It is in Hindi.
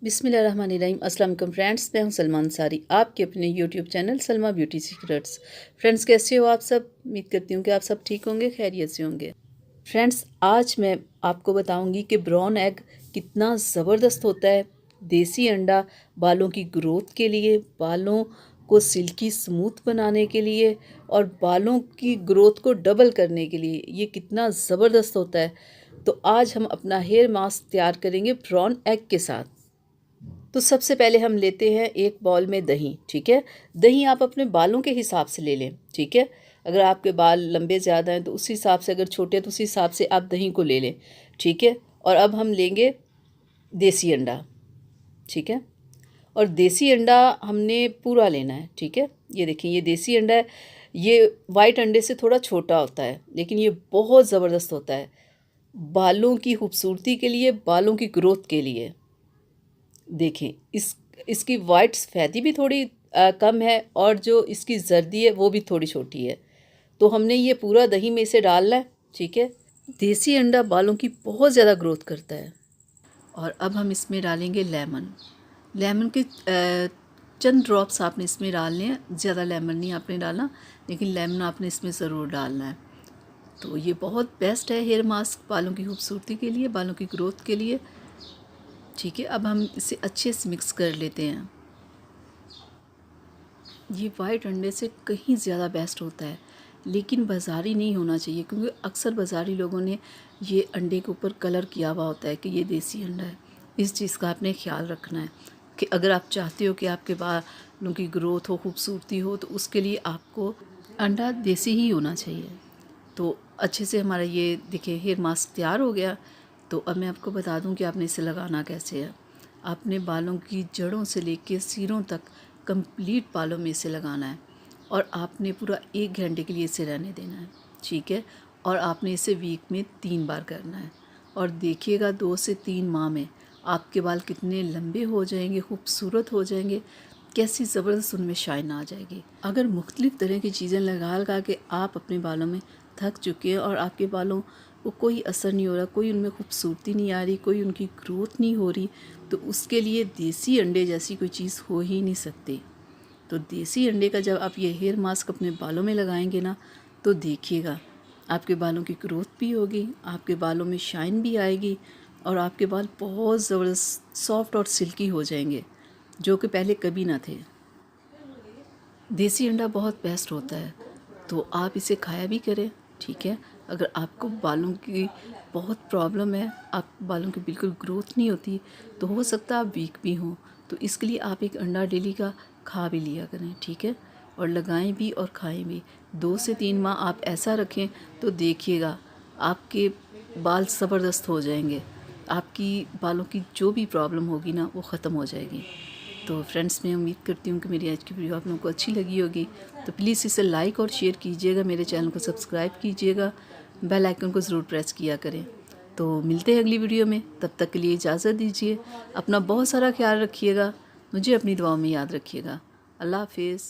बिस्मिल्लाहिर्रहमानिर्रहीम। अस्सलाम वालेकुम फ्रेंड्स, मैं हूं सलमा अंसारी, आपके अपने YouTube channel Salma beauty secrets. Friends, कैसे हो आप सब? उम्मीद करती हूँ कि आप सब ठीक होंगे, खैरियत से होंगे। फ्रेंड्स, आज मैं आपको बताऊंगी कि ब्राउन एग कितना ज़बरदस्त होता है। देसी अंडा बालों की ग्रोथ के लिए, बालों को सिल्की स्मूथ बनाने के लिए और बालों की ग्रोथ को डबल करने के लिए ये कितना ज़बरदस्त होता है। तो आज हम अपना हेयर मास्क तैयार करेंगे ब्राउन एग के साथ। तो सबसे पहले हम लेते हैं एक बाउल में दही। ठीक है, दही आप अपने बालों के हिसाब से ले लें। ठीक है, अगर आपके बाल लंबे ज़्यादा हैं तो उस हिसाब से, अगर छोटे हैं तो उस हिसाब से आप दही को ले लें। ठीक है, और अब हम लेंगे देसी अंडा। ठीक है, और देसी अंडा हमने पूरा लेना है। ठीक है, ये देखिए, ये देसी अंडा है। ये वाइट अंडे से थोड़ा छोटा होता है, लेकिन ये बहुत ज़बरदस्त होता है बालों की खूबसूरती के लिए, बालों की ग्रोथ के लिए। देखें, इसकी वाइट सफ़ेदी भी थोड़ी कम है और जो इसकी जर्दी है वो भी थोड़ी छोटी है। तो हमने ये पूरा दही में इसे डालना है। ठीक है, देसी अंडा बालों की बहुत ज़्यादा ग्रोथ करता है। और अब हम इसमें डालेंगे लेमन। लेमन के चंद ड्रॉप्स आपने इसमें डालने हैं, ज़्यादा लेमन नहीं आपने डालना, लेकिन लेमन आपने इसमें ज़रूर डालना है। तो ये बहुत बेस्ट है हेयर मास्क बालों की खूबसूरती के लिए, बालों की ग्रोथ के लिए। ठीक है, अब हम इसे अच्छे से मिक्स कर लेते हैं। ये वाइट अंडे से कहीं ज़्यादा बेस्ट होता है, लेकिन बाज़ारी नहीं होना चाहिए, क्योंकि अक्सर बाज़ारी लोगों ने ये अंडे के ऊपर कलर किया हुआ होता है कि ये देसी अंडा है। इस चीज़ का आपने ख्याल रखना है कि अगर आप चाहते हो कि आपके बालों की ग्रोथ हो, खूबसूरती हो, तो उसके लिए आपको अंडा देसी ही होना चाहिए। तो अच्छे से हमारा ये देखिए हेयर मास्क तैयार हो गया। तो अब मैं आपको बता दूं कि आपने इसे लगाना कैसे है। आपने बालों की जड़ों से लेके सिरों तक कंप्लीट बालों में इसे लगाना है, और आपने पूरा 1 घंटे के लिए इसे रहने देना है। ठीक है, और आपने इसे वीक में 3 बार करना है। और देखिएगा 2 से 3 माह में आपके बाल कितने लंबे हो जाएंगे, खूबसूरत हो जाएंगे, कैसी ज़बरदस्त उनमें शाइन आ जाएगी। अगर मुख्तलिफ़ तरह की चीज़ें लगा लगा के आप अपने बालों में थक चुके हैं और आपके बालों को कोई असर नहीं हो रहा, कोई उनमें खूबसूरती नहीं आ रही, कोई उनकी ग्रोथ नहीं हो रही, तो उसके लिए देसी अंडे जैसी कोई चीज़ हो ही नहीं सकती। तो देसी अंडे का जब आप ये हेयर मास्क अपने बालों में लगाएंगे ना, तो देखिएगा आपके बालों की ग्रोथ भी होगी, आपके बालों में शाइन भी आएगी, और आपके बाल बहुत ज़बरदस्त सॉफ्ट और सिल्की हो जाएंगे, जो कि पहले कभी ना थे। देसी अंडा बहुत बेस्ट होता है, तो आप इसे खाया भी करें। ठीक है, अगर आपको बालों की बहुत प्रॉब्लम है, आप बालों की बिल्कुल ग्रोथ नहीं होती, तो हो सकता है आप वीक भी हों, तो इसके लिए आप एक अंडा डेली का खा भी लिया करें। ठीक है, और लगाएं भी और खाएं भी। 2 से 3 माह आप ऐसा रखें तो देखिएगा आपके बाल ज़बरदस्त हो जाएंगे, आपकी बालों की जो भी प्रॉब्लम होगी ना वो ख़त्म हो जाएगी। तो फ्रेंड्स, मैं उम्मीद करती हूँ कि मेरी आज की वीडियो आप लोगों को अच्छी लगी होगी। तो प्लीज़ इसे लाइक और शेयर कीजिएगा, मेरे चैनल को सब्सक्राइब कीजिएगा, बेल आइकन को ज़रूर प्रेस किया करें। तो मिलते हैं अगली वीडियो में, तब तक के लिए इजाज़त दीजिए। अपना बहुत सारा ख्याल रखिएगा, मुझे अपनी दुआओं में याद रखिएगा। अल्लाह हाफिज़।